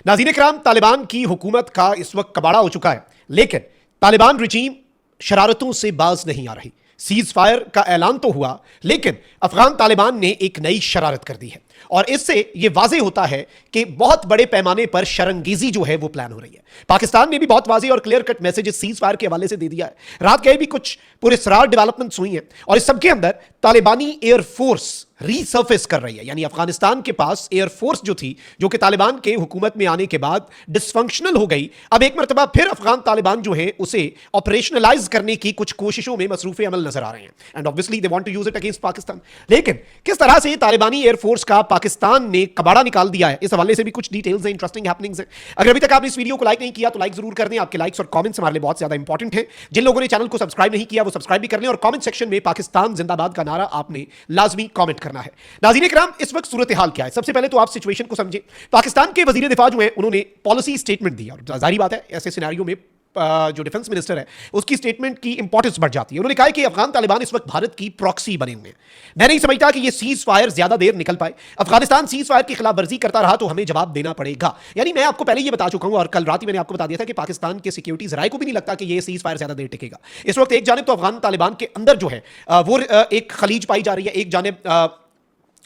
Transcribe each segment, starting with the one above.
नाज़रीन इकराम, तालिबान की हुकूमत का इस वक्त कबाड़ा हो चुका है, लेकिन तालिबान रजीम शरारतों से बाज नहीं आ रही। सीज फायर का ऐलान तो हुआ, लेकिन अफगान तालिबान ने एक नई शरारत कर दी है और इससे यह वाज़े होता है कि बहुत बड़े पैमाने पर शरंगेजी जो है वो प्लान हो रही है। पाकिस्तान ने भी बहुत वाज़े और clear cut messages cease fire के हवाले से दे दिया है। रात गए भी कुछ पुरस्कार डेवलपमेंट्स हुई हैं और इस सबके अंदर तालिबानी एयरफोर्स रीसर्फेस कर रही है, यानी अफगानिस्तान के पास एयरफोर्स जो थी, जो कि तालिबान के हुकूमत में आने के बाद डिसफंक्शनल हो गई, अब एक मरतबा फिर अफगान तालिबान जो है उसे ऑपरेशनलाइज करने की कुछ कोशिशों में मसरूफ अमल नजर आ रहे हैं and obviously they want to use it against Pakistan. लेकिन किस तरह से तालिबानी एयरफोर्स का पाकिस्तान ने कबाड़ा निकाल दिया है, इस हवाले से भी कुछ डिटेल्स हैं, इंटरेस्टिंग हैपनिंग्स हैं। अगर अभी तक आपने इस वीडियो को लाइक नहीं किया तो लाइक जरूर कर दें। आपके लाइक्स और कमेंट्स हमारे लिए बहुत ज्यादा इंपॉर्टेंट हैं। जिन लोगों ने चैनल को सब्सक्राइब नहीं किया वो सब्सक्राइब भी कर लें और कमेंट सेक्शन में पाकिस्तान जिंदाबाद का नारा आपने लाजमी कमेंट करना है। नाज़रीन इकराम, इस वक्त सूरत हाल क्या है, सबसे पहले तो आप सिचुएशन को समझें। पाकिस्तान के वजीर दिफा जो है उन्होंने पॉलिसी स्टेटमेंट दिया और जाहिर बात है ऐसे सिनेरियो में जो डिफेंस मिनिस्टर है उसकी स्टेटमेंट की इंपॉर्टेंस बढ़ जाती है। उन्होंने कहा कि अफगान तालिबान इस वक्त भारत की प्रॉक्सी बने हुए हैं। मैं नहीं समझता कि ये सीज फायर ज्यादा देर निकल पाए। अफगानिस्तान सीज फायर की खिलाफ वर्जी करता रहा तो हमें जवाब देना पड़ेगा। यानी मैं आपको पहले ये बता चुका हूं और कल रात ही मैंने आपको बता दिया था कि पाकिस्तान के सिक्योरिटी जराये को भी नहीं लगता कि ये सीज फायर ज्यादा देर टिकेगा। इस वक्त एक जानिब तो अफगान तालिबान के अंदर जो है वो एक खलीज पाई जा रही है, एक जानिब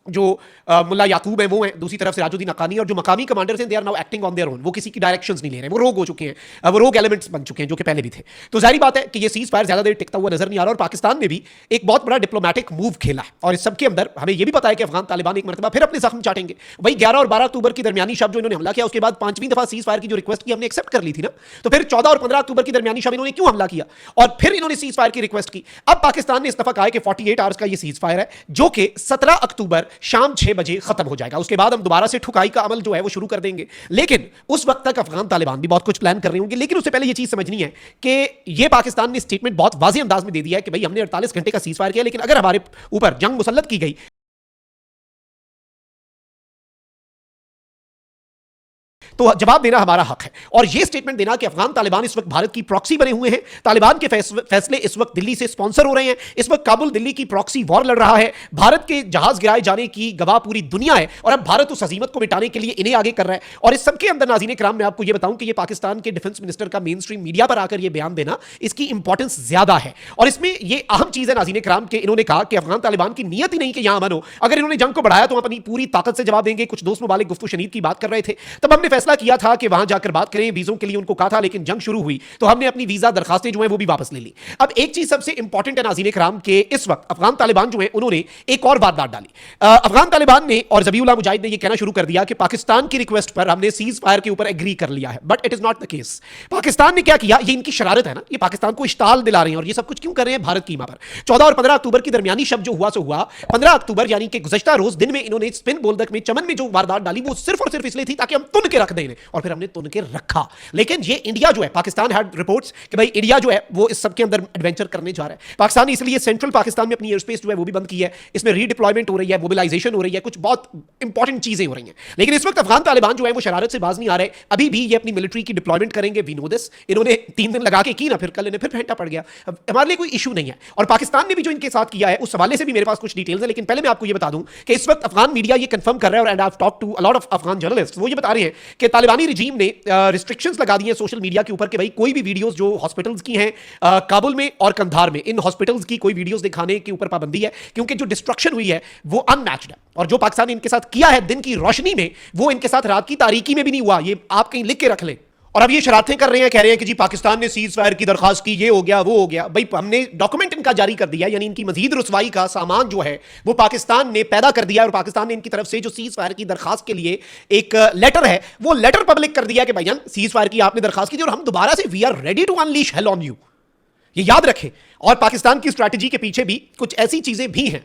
जो मुल्ला याकूब है वो है, दूसरी तरफ से राजुद्दीन हक्कानी और जो मकामी कमांडर्स हैं they are now acting on their own. वो किसी की डायरेक्शंस नहीं ले रहे हैं, वो रोग हो चुके हैं, वो रोग एलिमेंट्स बन चुके हैं जो कि पहले भी थे। तो जाहिर बात है कि ये सीज फायर ज्यादा देर टिकता हुआ नजर नहीं आ रहा और पाकिस्तान ने भी एक बहुत बड़ा डिप्लोमेटिक मूव खेला है और इस सबके अंदर हमें यह भी पता है कि अफगान तालिबान एक मरतबा फिर अपने जख्म चाटेंगे। वही 11 और 12 अक्टूबर की दरमियानी शब जो इन्होंने हमला किया, उसके बाद 5वीं दफा सीज फायर की जो रिक्वेस्ट की हमने एक्सेप्ट कर ली थी ना, तो फिर 14 और 15 अक्टूबर की दरमियानी शब इन्होंने क्यों हमला किया और फिर इन्होंने सीज फायर की रिक्वेस्ट की। अब पाकिस्तान ने इस दफा कहा है कि 48 आवर्स का ये सीज फायर है जो कि 17 अक्टूबर शाम 6 बजे खत्म हो जाएगा। उसके बाद हम दोबारा से ठुकाई का अमल जो है वो शुरू कर देंगे। लेकिन उस वक्त तक अफगान तालिबान भी बहुत कुछ प्लान कर रहे होंगे। लेकिन उससे पहले ये चीज समझनी है कि ये पाकिस्तान ने स्टेटमेंट बहुत वाज़ेह अंदाज में दे दिया है कि भाई हमने 48 घंटे का सीज फायर किया, लेकिन अगर हमारे ऊपर जंग मुसल्लत की गई तो जवाब देना हमारा हक है। और यह स्टेटमेंट देना कि अफगान तालिबान इस वक्त भारत की प्रॉक्सी बने हुए हैं, तालिबान के फैसले इस वक्त दिल्ली से स्पॉन्सर हो रहे हैं, इस वक्त काबुल दिल्ली की प्रॉक्सी वॉर लड़ रहा है, भारत के जहाज गिराए जाने की गवाह पूरी दुनिया है और अब भारत उस हजीमत को मिटाने के लिए इन्हें आगे कर रहा है। और इस सबके अंदर नाज़रीन इकराम मैं आपको यह बताऊं कि यह पाकिस्तान के डिफेंस मिनिस्टर का मेन स्ट्रीम मीडिया पर आकर यह बयान देना, इसकी इंपॉर्टेंस ज्यादा है। और इसमें यह अहम चीज है नाज़रीन इकराम के इन्होंने कहा कि अफगान तालिबान की नीयत ही नहीं कि यहां अमन हो। अगर इन्होंने जंग को बढ़ाया तो हम अपनी पूरी ताकत से जवाब देंगे। कुछ दोस्त मुबालिक गुफ्तगू शनीद की बात कर रहे थे, तब हमने फैसला किया था कि वहां जाकर बात करें। वीजों के लिए उनको कहा था, लेकिन जंग शुरू हुई तो हमने अपनी वीजा दरखास्तें जो हैं वो भी वापस ले ली। अब एक चीज सबसे इंपॉर्टेंट है नाज़रीन इकराम के इस वक्त अफगान तालिबान जो है उन्होंने एक और वारदात डाली। अफगान तालिबान ने और ज़बीउल्लाह मुजाहिद ने यह कहना शुरू कर दिया कि पाकिस्तान की रिक्वेस्ट पर हमने सीज फायर के ऊपर एग्री कर लिया है, but it is not the case. Pakistan ने क्या किया, ये इनकी शरारत है ना, ये पाकिस्तान को इश्ताल दिला रहे हैं और ये सब कुछ क्यों कर रहे हैं भारत की ईमा पर। 14 और 15 अक्टूबर की दरमियानी शब जो हुआ सो हुआ। 15 अक्टूबर यानी कि गुज़श्ता रोज दिन में इन्होंने स्पिन बोल्दक में चमन में जो वारदात डाली वो सिर्फ और सिर्फ इसलिए थी ताकि हम तुन के रख दें इन्हें, और फिर हमने तुन के रखा। लेकिन ये इंडिया जो है, पाकिस्तान हैड रिपोर्ट्स कि भाई इंडिया जो है वो इस सब के अंदर एडवेंचर करने जा रहा है। पाकिस्तान ने इसलिए सेंट्रल पाकिस्तान में अपनी एयर स्पेस जो है वो भी बंद की है। इसमें रीडिप्लॉयमेंट हो रही है, मोबिलाइजेशन हो रही है, कुछ बहुत इंपॉर्टेंट चीजें हो रही हैं। लेकिन इस वक्त अफगान तालिबान जो है वो शरारत से बाज नहीं आ रहे। अभी भी ये अपनी मिलिट्री की डिप्लॉयमेंट करेंगे, वी नो दिस। इन्होंने 3 दिन लगा के की ना, फिर कल इन्हें फिर फेंटा पड़ गया। हमारे लिए कोई इशू नहीं है। और पाकिस्तान ने भी जो इनके साथ किया है उस हवाले से भी मेरे पास कुछ डिटेल्स है। लेकिन पहले मैं आपको ये बता दूं कि इस वक्त अफगान मीडिया ये कंफर्म कर रहा है और and I have talked to a lot of Afghan journalist, वो ये बता रहे हैं कि तालिबानी रजीम ने रिस्ट्रिक्शंस लगा दी हैं सोशल मीडिया के ऊपर कि भाई कोई भी वीडियोस जो हॉस्पिटल्स की हैं काबुल में और कंधार में, इन हॉस्पिटल्स की कोई वीडियोस दिखाने के ऊपर पाबंदी है, क्योंकि जो डिस्ट्रक्शन हुई है वो अनमैच्ड है। और जो पाकिस्तान ने इनके साथ किया है दिन की रोशनी में, वो इनके साथ रात की तारीकी में भी नहीं हुआ। ये आप कहीं लिख के रख लें। और अब ये शरारतें कर रहे हैं, कह रहे हैं कि जी पाकिस्तान ने सीज फायर की दरखास्त की, ये हो गया वो हो गया। भाई हमने डॉक्यूमेंट इनका जारी कर दिया, यानी इनकी मजीद रुसवाई का सामान जो है वो पाकिस्तान ने पैदा कर दिया और पाकिस्तान ने इनकी तरफ से जो सीज फायर की दरखास्त के लिए एक लेटर है वो लेटर पब्लिक कर दिया कि भाईजान सीज फायर की आपने दरखास्त की थी और हम दोबारा से we are ready to unleash hell on you. ये याद रखें। और पाकिस्तान की स्ट्रैटेजी के पीछे भी कुछ ऐसी चीजें भी हैं।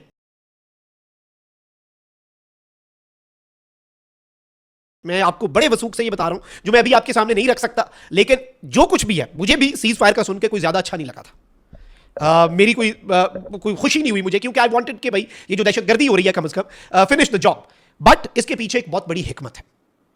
मैं आपको बड़े वसूख से ये बता रहा हूं जो मैं अभी आपके सामने नहीं रख सकता, लेकिन जो कुछ भी है मुझे भी सीज फायर का सुन के कोई ज्यादा अच्छा नहीं लगा था। मेरी कोई खुशी नहीं हुई मुझे, क्योंकि आई वांटेड कि भाई ये जो दहशतगर्दी हो रही है कम से कम फिनिश द जॉब। बट इसके पीछे एक बहुत बड़ी हिकमत है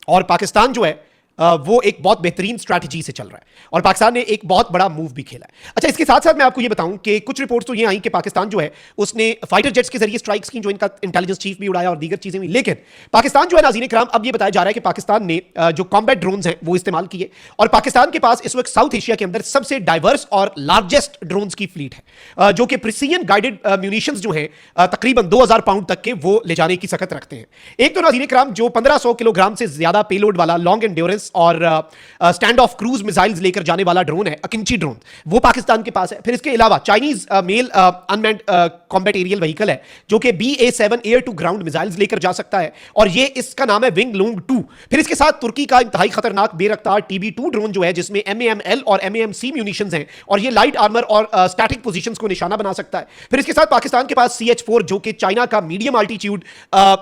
और पाकिस्तान जो है वो एक बहुत बेहतरीन स्ट्रैटेजी से चल रहा है और पाकिस्तान ने एक बहुत बड़ा मूव भी खेला है। अच्छा, इसके साथ साथ मैं आपको ये बताऊं कि कुछ रिपोर्ट्स तो ये आई कि पाकिस्तान जो है उसने फाइटर जेट्स के जरिए स्ट्राइक्स की, जो इनका इंटेलिजेंस चीफ भी उड़ाया और दीगर चीजें हुई। लेकिन पाकिस्तान जो है नाज़रीन इकराम, अब ये बताया जा रहा है कि पाकिस्तान ने जो कॉम्बैट ड्रोन्स हैं वो इस्तेमाल किए और पाकिस्तान के पास इस वक्त साउथ एशिया के अंदर सबसे डाइवर्स और लार्जेस्ट ड्रोन्स की फ्लीट है, जो कि प्रिसीजन गाइडेड म्यूनिशंस जो हैं तकरीबन 2000 पाउंड तक के वो ले जाने की सकत रखते हैं। एक तो नाज़रीन इकराम जो 1500 किलोग्राम से ज्यादा पेलोड वाला लॉन्ग एंड्योरेंस और स्टैंड ऑफ क्रूज मिसाइल्स लेकर जाने वाला ड्रोन है, अकिंची ड्रोन, वो पाकिस्तान के पास है। फिर इसके अलावा Chinese male unmanned combat aerial vehicle है जो कि BA-7 air to ground missiles लेकर जा सकता है और ये इसका नाम है विंग लूंग 2। फिर इसके साथ तुर्की का इंतहाई खतरनाक बेरफ्तार TB2 ड्रोन जो है जिसमें MAM-L और MAM-C म्यूनिशंस हैं और ये लाइट आर्मर और स्टैटिक पोजीशंस को निशाना बना सकता है। फिर इसके साथ पाकिस्तान के पास CH-4 जो कि चाइना का मीडियम अल्टीट्यूड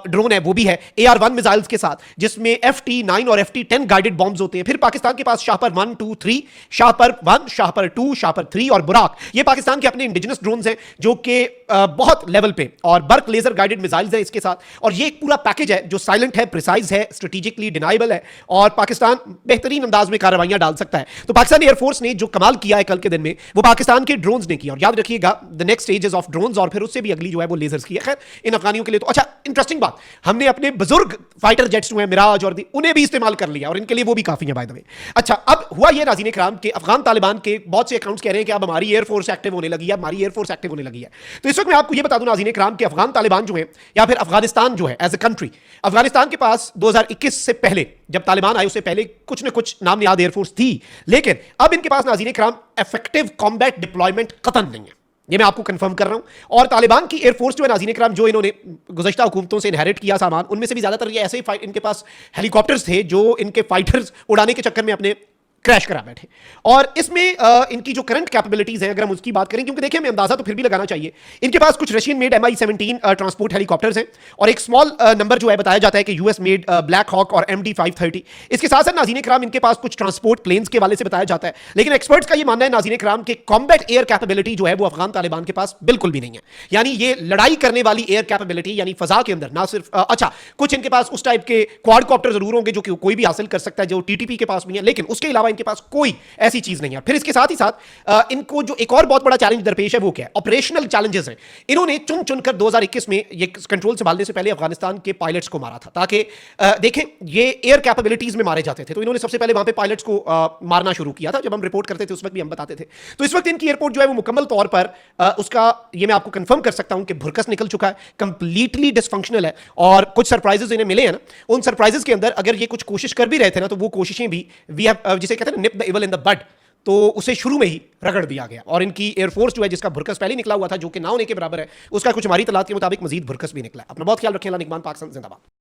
ड्रोन है वो भी है AR-1 मिसाइल्स के साथ, जिसमें FT-9 और FT-10 गाइडेड बॉम्ब्स होते हैं। फिर पाकिस्तान के पास शाहपर 1, 2, 3, शाहपर 1, शाहपर 2, शाहपर 3 और बुराक, ये पाकिस्तान के अपने इंडिजिनस ड्रोन्स हैं जो कि बहुत लेवल पे, और बर्क लेजर गाइडेड मिसाइल्स हैं इसके साथ। और ये एक पूरा पैकेज है जो साइलेंट है, प्रिसाइज है, स्ट्रेटेजिकली डिनाइबल है और पाकिस्तान बेहतरीन अंदाज में कार्रवाइयां डाल सकता है। तो पाकिस्तान एयरफोर्स ने जो कमाल किया है कल के दिन में वो पाकिस्तान के ड्रोन्स ने किया। और याद रखिएगा the next stages of drones, और फिर उससे भी अगली जो है वो लेजर्स की है। खैर इन अफगानियों के लिए तो अच्छा इंटरेस्टिंग बात, हमने अपने बुजुर्ग फाइटर जेट्स जो है मिराज और उन्हें भी इस्तेमाल कर लिया और इनके लिए वो भी काफी है बाय द वे। अच्छा, अब हुआ ये नाज़रीन इकराम के अफगान तालिबान के बहुत से अकाउंट्स कह रहे हैं कि अब हमारी एयरफोर्स एक्टिव होने लगी है, हमारी एयरफोर्स एक्टिव होने लगी है। तो इस वक्त मैं आपको ये बता दूं नाज़रीन इकराम कि अफगान तालिबान जो है या फिर अफगानिस्तान जो है एज ए कंट्री, अफगानिस्तान के पास 2021 से पहले जब तालिबान आए उससे पहले कुछ न कुछ नाम याद एयरफोर्स थी, लेकिन अब इनके पास नाज़रीन इकराम इफेक्टिव कॉम्बैट डिप्लॉयमेंट कतन नहीं है। ये मैं आपको कंफर्म कर रहा हूं। और तालिबान की एयरफोर्स जो है नाज़रीन इकराम, जो इन्होंने गुज़श्ता हुकूमतों से इनहेरिट किया सामान, उनमें से भी ज्यादातर ये ऐसे ही इनके पास हेलीकॉप्टर्स थे जो इनके फाइटर्स उड़ाने के चक्कर में अपने क्रैश करा बैठे। और इसमें इनकी जो करंट कैपेबिलिटीज हैं अगर हम उसकी बात करें, क्योंकि देखिए हमें अंदाजा तो फिर भी लगाना चाहिए, इनके पास कुछ Russian made MI-17 transport helicopters हैं और एक स्मॉल नंबर जो है बताया जाता है कि US मेड ब्लैक हॉक और MD-530। इसके साथ साथ नाज़रीन इकराम इनके पास कुछ ट्रांसपोर्ट प्लेन्स के वाले से बताया जाता है। लेकिन एक्सपर्ट्स का ये मानना है नाज़रीन इकराम के कॉम्बैट एयर कैपेबिलिटी जो है वो अफगान तालिबान के पास बिल्कुल भी नहीं है। यानी ये लड़ाई करने वाली एयर कैपेबिलिटी, यानी फजा के अंदर ना सिर्फ अच्छा कुछ इनके पास उस टाइप के क्वाडकॉप्टर जरूर होंगे जो कि कोई भी हासिल कर सकता है, जो TTP के पास भी है, लेकिन उसके अलावा इनके पास कोई ऐसी चीज नहीं है। फिर इसके साथ ही साथ इनको जो एक और बहुत बड़ा चैलेंज दरपेश है वो क्या है, ऑपरेशनल चैलेंजेस हैं। इन्होंने चुन चुनकर 2021 में ये कंट्रोल संभालने से पहले अफगानिस्तान के पायलट्स को मारा था, ताकि देखें ये एयर कैपेबिलिटीज में मारे जाते थे। तो इन्होंने सबसे पहले वहां पे पायलट्स को मारना शुरू किया था। जब हम रिपोर्ट करते थे उस वक्त भी हम बताते थे। तो इस वक्त इनकी एयरपोर्ट जो है वो मुकम्मल तौर पर उसका ये मैं आपको कंफर्म कर सकता हूं कि भुरकस निकल चुका है, कंप्लीटली डिसफंक्शनल है। और कुछ सरप्राइजेस इन्हें मिले हैं ना, उन सरप्राइजेस के अंदर अगर ये कुछ कोशिश कर भी रहे थे ना, तो वो कोशिशें भी वी हैव जिसे कहते हैं nip the evil in the bud, तो उसे शुरू में ही रगड़ दिया गया। और इनकी एयरफोर्स जो है जिसका भुरकस पहले निकला हुआ था, जो कि ना होने के बराबर है, उसका कुछ हमारी तलात के मुताबिक मजीद भुरकस भी निकला है। अपना बहुत ख्याल रखें। अल्लाह निगहबान, पाकिस्तान जिंदाबाद।